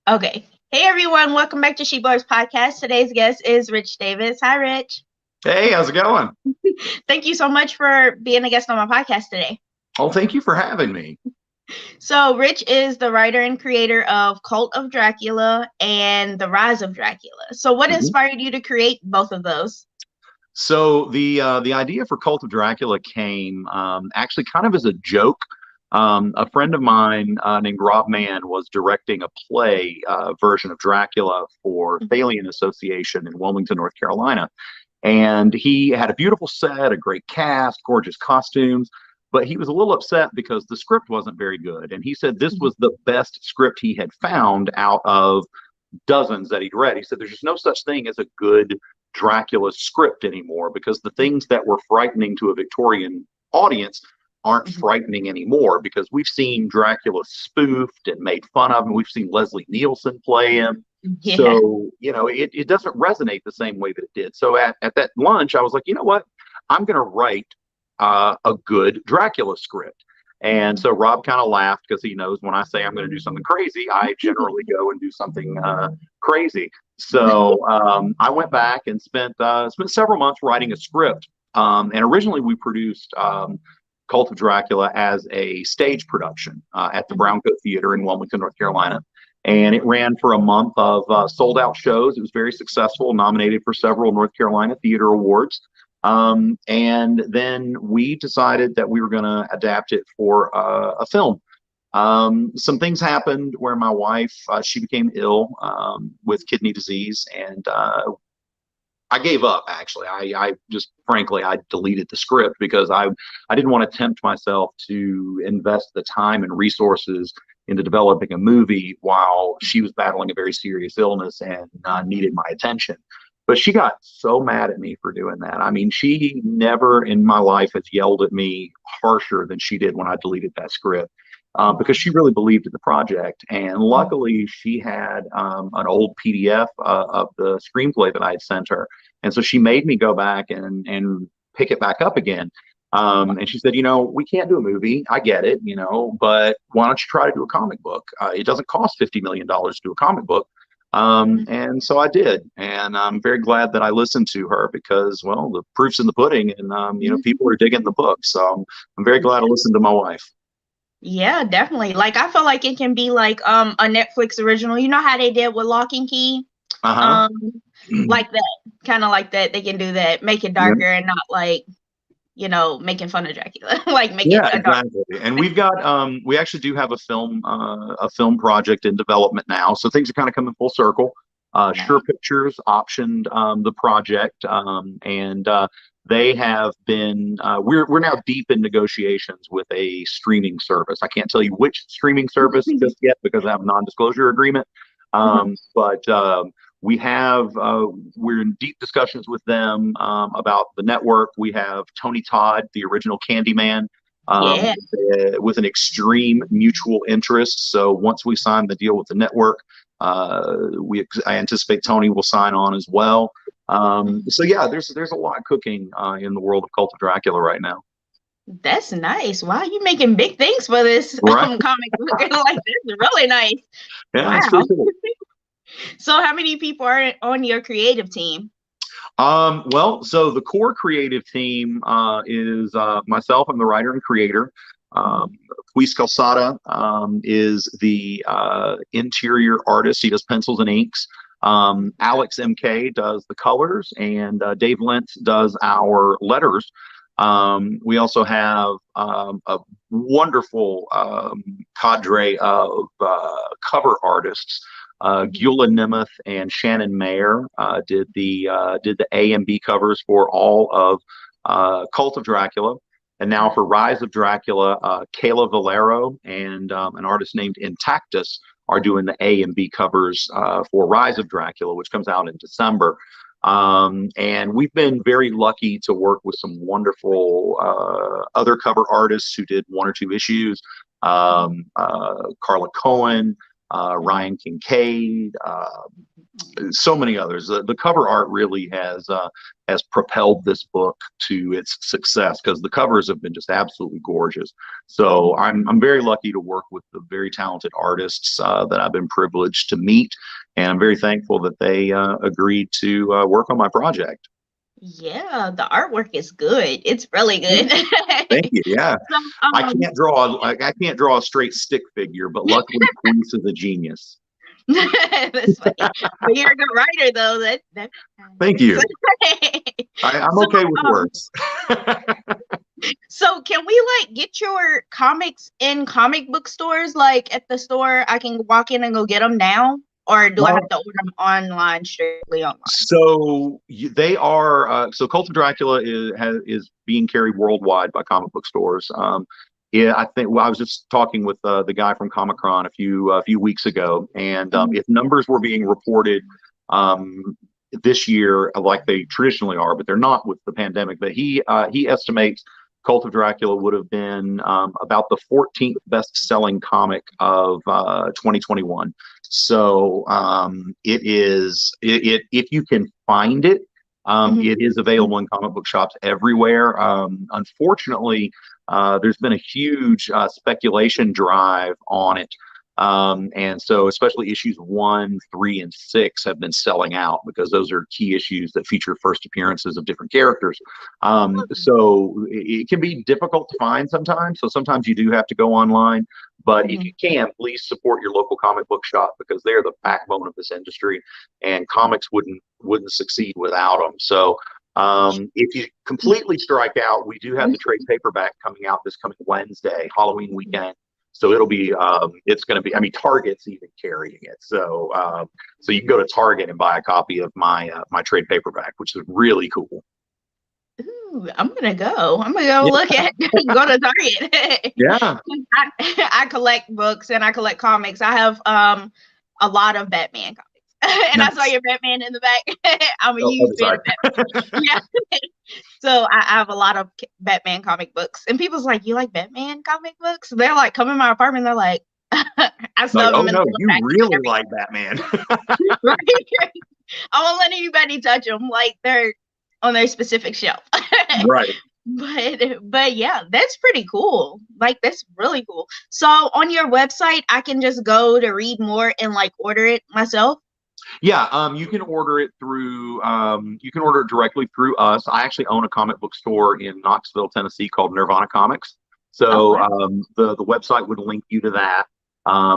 Okay. Hey everyone, welcome back to She Blurs Podcast. Today's guest is Rich Davis. Hi, Rich. Hey, how's it going? Thank you so much for being a guest on my podcast today. Oh, thank you for having me. So, Rich is the writer and creator of Cult of Dracula and The Rise of Dracula. So, what Mhm. inspired you to create both of those? So the idea for Cult of Dracula came actually kind of as a joke. A friend of mine named Rob Mann was directing a play version of Dracula for Thalian Association in Wilmington, North Carolina. And he had a beautiful set, a great cast, gorgeous costumes, but he was a little upset because the script wasn't very good. And he said this was the best script he had found out of dozens that he'd read. He said there's just no such thing as a good Dracula script anymore because the things that were frightening to a Victorian audience aren't frightening anymore because we've seen Dracula spoofed and made fun of, and we've seen Leslie Nielsen play him. Yeah. So, it doesn't resonate the same way that it did. So at that lunch, I was like, you know what? I'm going to write a good Dracula script. And so Rob kind of laughed because he knows when I say I'm going to do something crazy, I generally go and do something crazy. So I went back and spent several months writing a script. And originally we produced Cult of Dracula as a stage production at the Browncoat Theater in Wilmington, North Carolina. And it ran for a month of sold out shows. It was very successful, nominated for several North Carolina Theater Awards. And then we decided that we were going to adapt it for a film. Some things happened where my wife, she became ill with kidney disease, and I gave up. Actually, I just frankly I deleted the script because I didn't want to tempt myself to invest the time and resources into developing a movie while she was battling a very serious illness and needed my attention. But she got so mad at me for doing that. I mean, she never in my life has yelled at me harsher than she did when I deleted that script. Because she really believed in the project. And luckily, she had an old PDF of the screenplay that I had sent her. And so she made me go back and pick it back up again. And she said, we can't do a movie. I get it, but why don't you try to do a comic book? It doesn't cost $50 million to do a comic book. And so I did. And I'm very glad that I listened to her because, well, the proof's in the pudding and, people are digging the book. So I'm very glad I listened to my wife. Yeah, definitely. Like I feel like it can be like a Netflix original. You know how they did with Lock and Key? Uh-huh. Um like that. Kind of like that. They can do that, make it Yeah. darker and not like, making fun of Dracula. Like make it Yeah, a dark. exactly. And we actually do have a film project in development now. So things are kind of coming full circle. Sure Nice. Pictures optioned the project, and they have been. We're now deep in negotiations with a streaming service. I can't tell you which streaming service just yet because I have a non-disclosure agreement. But we're in deep discussions with them about the network. We have Tony Todd, the original Candyman, Yeah. with an extreme mutual interest. So once we sign the deal with the network, I anticipate Tony will sign on as well. So yeah, there's a lot cooking in the world of Cult of Dracula right now. That's nice. Wow, you making big things for this Right? comic book. Like this is really nice. Yeah, it's Wow. pretty cool. So how many people are on your creative team? Well, so the core creative team is myself. I'm the writer and creator. Luis Calzada is the interior artist. He does pencils and inks. Alex MK does the colors, and Dave Lentz does our letters. We also have a wonderful cadre of cover artists. Gyula Nemeth and Shannon Mayer did the A and B covers for all of Cult of Dracula, and now for Rise of Dracula, Kayla Valero and an artist named Intactus are doing the A and B covers for Rise of Dracula, which comes out in December. And we've been very lucky to work with some wonderful other cover artists who did one or two issues. Carla Cohen, Ryan Kincaid, So many others. The cover art really has propelled this book to its success because the covers have been just absolutely gorgeous. So I'm very lucky to work with the very talented artists that I've been privileged to meet, and I'm very thankful that they agreed to work on my project. Yeah, the artwork is good. It's really good. Thank you. Yeah, So, I can't draw a straight stick figure, but luckily Queese is a genius. that's funny. But you're a good writer, though. That Thank matters. you. I'm So, okay with words. so can we like get your comics in comic book stores? Like at the store, I can walk in and go get them now, or do I have to order them online, strictly online? They are so Cult of Dracula is being carried worldwide by comic book stores. Yeah, I think. Well, I was just talking with the guy from Comic Con a few weeks ago, and if numbers were being reported this year like they traditionally are, but they're not with the pandemic. But he estimates Cult of Dracula would have been about the 14th best-selling comic of 2021. So if you can find it, it is available in comic book shops everywhere. Unfortunately, there's been a huge speculation drive on it. And so especially issues 1, 3, and 6 have been selling out because those are key issues that feature first appearances of different characters. So it can be difficult to find sometimes. So sometimes you do have to go online. But if you can, please support your local comic book shop because they're the backbone of this industry, and comics wouldn't succeed without them. So if you completely strike out, we do have the trade paperback coming out this coming Wednesday, Halloween weekend. So it'll be, it's going to be, I mean, Target's even carrying it. So, so you can go to Target and buy a copy of my trade paperback, which is really cool. Ooh, I'm gonna go. I'm gonna go look at go to Target. Yeah. I collect books and I collect comics. I have a lot of Batman comics. And Nice. I saw your Batman in the back. I'm a Oh, huge fan sorry. of Batman. Yeah. So I have a lot of Batman comic books. And people's like, you like Batman comic books? They're like, come in my apartment. They're like, I still Like, have oh them in no, the you back. really like Batman. Right? I won't let anybody touch them. Like they're on their specific shelf. Right. But yeah, that's pretty cool. Like that's really cool. So on your website, I can just go to read more and like order it myself. Yeah, you can order it through you can order it directly through us. I actually own a comic book store in Knoxville, Tennessee called Nirvana Comics. So the website would link you to that.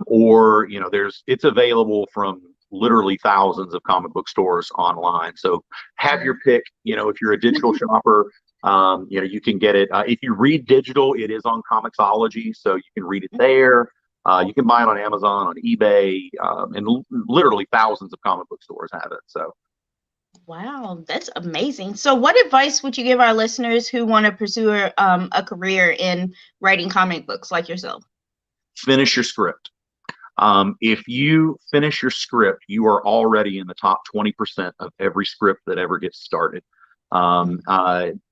Or it's available from literally thousands of comic book stores online. So have your pick. If you're a digital shopper, you can get it. If you read digital, it is on Comixology, so you can read it there. You can buy it on Amazon, on eBay, and literally thousands of comic book stores have it. So, Wow, that's amazing. So, what advice would you give our listeners who want to pursue a career in writing comic books like yourself? finish your script. If you finish your script, you are already in the top 20% of every script that ever gets started.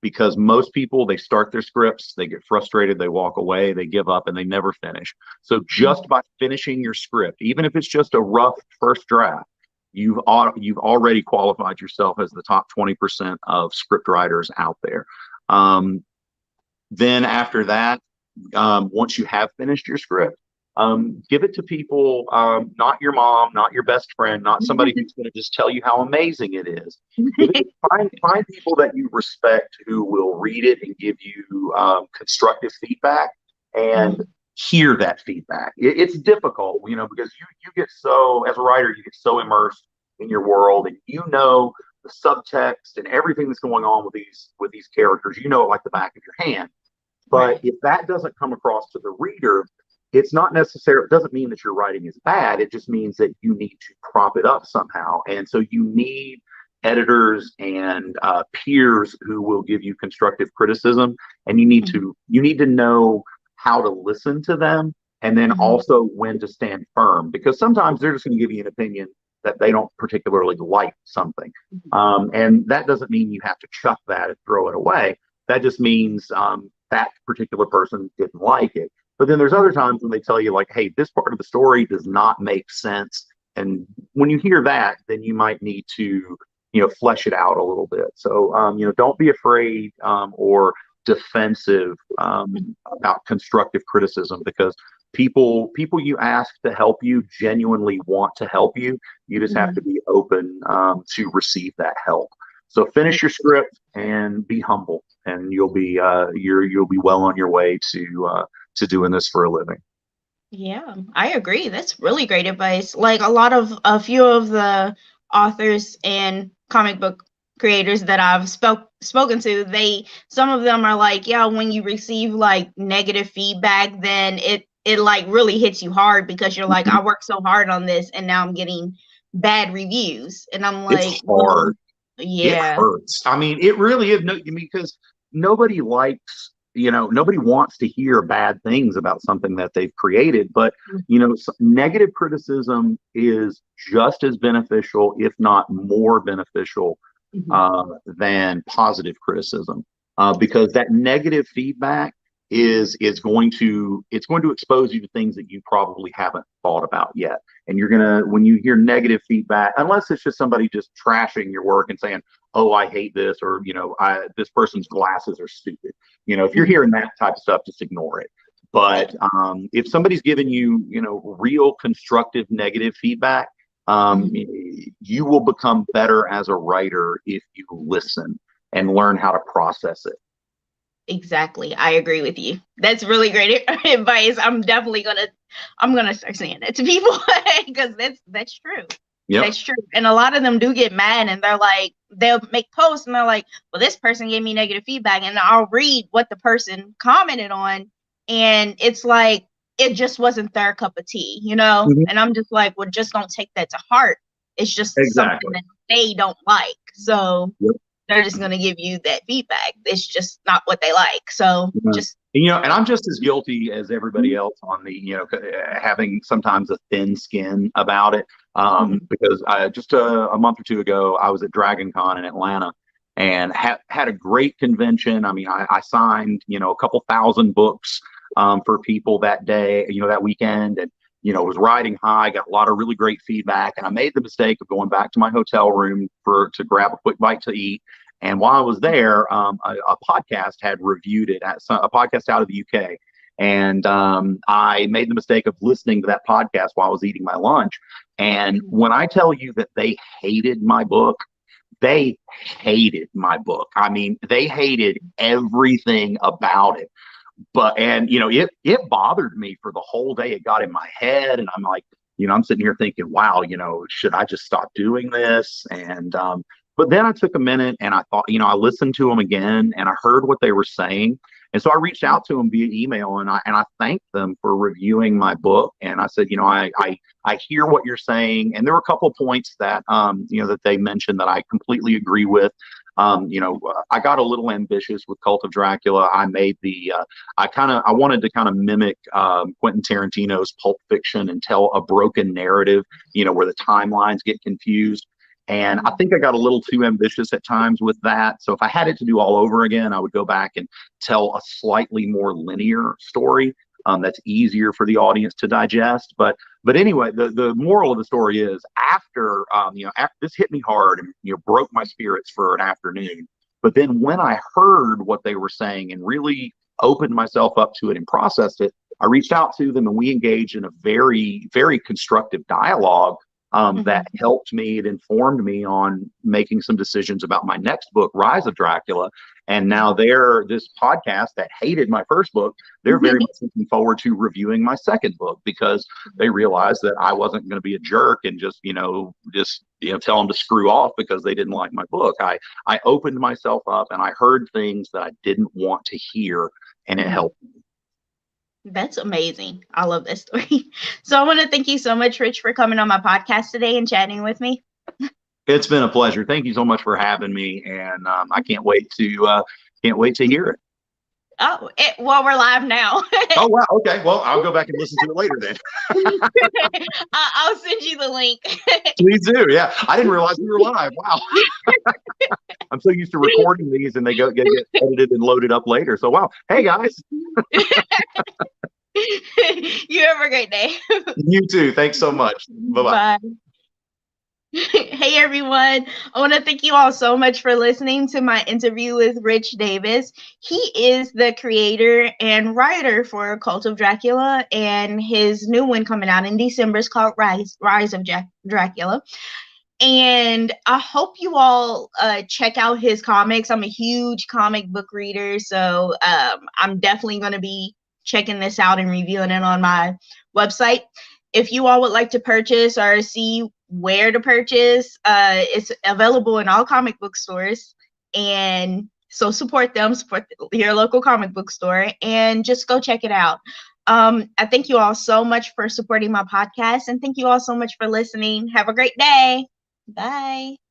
Because most people, they start their scripts, they get frustrated, they walk away, they give up, and they never finish. So just by finishing your script, even if it's just a rough first draft, you've already qualified yourself as the top 20% of script writers out there. Then after that, once you have finished your script, give it to people, not your mom, not your best friend, not somebody who's going to just tell you how amazing it is. Find people that you respect who will read it and give you constructive feedback and hear that feedback. It's difficult, because you get so, as a writer, you get so immersed in your world, and the subtext and everything that's going on with these characters. It like the back of your hand. But if that doesn't come across to the reader, it's not necessarily, it doesn't mean that your writing is bad. It just means that you need to prop it up somehow. And so you need editors and peers who will give you constructive criticism. And you need to know how to listen to them, and then also when to stand firm, because sometimes they're just going to give you an opinion that they don't particularly like something. And that doesn't mean you have to chuck that and throw it away. That just means that particular person didn't like it. But then there's other times when they tell you, like, hey, this part of the story does not make sense, and when you hear that, then you might need to, flesh it out a little bit. So, don't be afraid or defensive about constructive criticism, because people you ask to help you genuinely want to help you. You just have to be open to receive that help. So finish your script and be humble, and you'll be well on your way to doing this for a living. Yeah, I agree. That's really great advice. Like a few of the authors and comic book creators that I've spoken to, some of them are like, yeah, when you receive like negative feedback, then it like really hits you hard, because you're like, I worked so hard on this and now I'm getting bad reviews. And I'm like, it's hard. Yeah. It hurts. I mean, it really is. Because nobody likes, nobody wants to hear bad things about something that they've created. But, negative criticism is just as beneficial, if not more beneficial, than positive criticism, because that negative feedback is going to expose you to things that you probably haven't thought about yet. And when you hear negative feedback, unless it's just somebody just trashing your work and saying, oh, I hate this, or this person's glasses are stupid, if you're hearing that type of stuff, just ignore it. But if somebody's giving you real constructive negative feedback, you will become better as a writer if you listen and learn how to process it. Exactly. I agree with you. That's really great advice. I'm gonna start saying that to people, because that's true. Yep. That's true. And a lot of them do get mad, and they're like, they'll make posts and they're like, well, this person gave me negative feedback, and I'll read what the person commented on, and it's like, it just wasn't their cup of tea, And I'm just like, well, just don't take that to heart. It's just something that they don't like. So they're just going to give you that feedback. It's just not what they like. So just, and I'm just as guilty as everybody else on the, having sometimes a thin skin about it. Because just a month or two ago, I was at Dragon Con in Atlanta and had a great convention. I mean, I signed, a couple thousand books for people that day, that weekend, and was riding high, got a lot of really great feedback. And I made the mistake of going back to my hotel room to grab a quick bite to eat. And while I was there, a podcast had reviewed it, a podcast out of the UK. And I made the mistake of listening to that podcast while I was eating my lunch. And when I tell you that they hated my book, they hated my book. I mean, they hated everything about it. It bothered me for the whole day. It got in my head, and I'm like, I'm sitting here thinking, wow, should I just stop doing this? And but then I took a minute and I thought, I listened to them again and I heard what they were saying. And so I reached out to them via email, and I thanked them for reviewing my book. And I said, I hear what you're saying. And there were a couple of points that, that they mentioned that I completely agree with. I got a little ambitious with Cult of Dracula. I made I wanted to kind of mimic Quentin Tarantino's Pulp Fiction and tell a broken narrative, where the timelines get confused. And I think I got a little too ambitious at times with that. So if I had it to do all over again, I would go back and tell a slightly more linear story that's easier for the audience to digest. But anyway, the moral of the story is, after this hit me hard and broke my spirits for an afternoon. But then when I heard what they were saying and really opened myself up to it and processed it, I reached out to them and we engaged in a very, very constructive dialogue that helped me. It informed me on making some decisions about my next book, Rise of Dracula. And now this podcast that hated my first book, they're very much looking forward to reviewing my second book, because they realized that I wasn't going to be a jerk and just tell them to screw off because they didn't like my book. I opened myself up and I heard things that I didn't want to hear, and it helped me. That's amazing. I love this story. So I want to thank you so much, Rich, for coming on my podcast today and chatting with me. It's been a pleasure. Thank you so much for having me, and I can't wait to hear it. Oh, well, we're live now. Oh, wow. Okay. Well, I'll go back and listen to it later then. I'll send you the link. Please do. Yeah. I didn't realize we were live. Wow. I'm so used to recording these and they get edited and loaded up later. So, wow. Hey, guys. You have a great day. You too. Thanks so much. Bye-bye. Bye. Hey everyone, I want to thank you all so much for listening to my interview with Rich Davis. He is the creator and writer for Cult of Dracula, and his new one coming out in December is called Rise of Dracula. And I hope you all check out his comics. I'm a huge comic book reader, so I'm definitely going to be checking this out and reviewing it on my website. If you all would like to purchase or see where to purchase, it's available in all comic book stores. And so support them, support your local comic book store, and just go check it out. I thank you all so much for supporting my podcast, and thank you all so much for listening. Have a great day. Bye.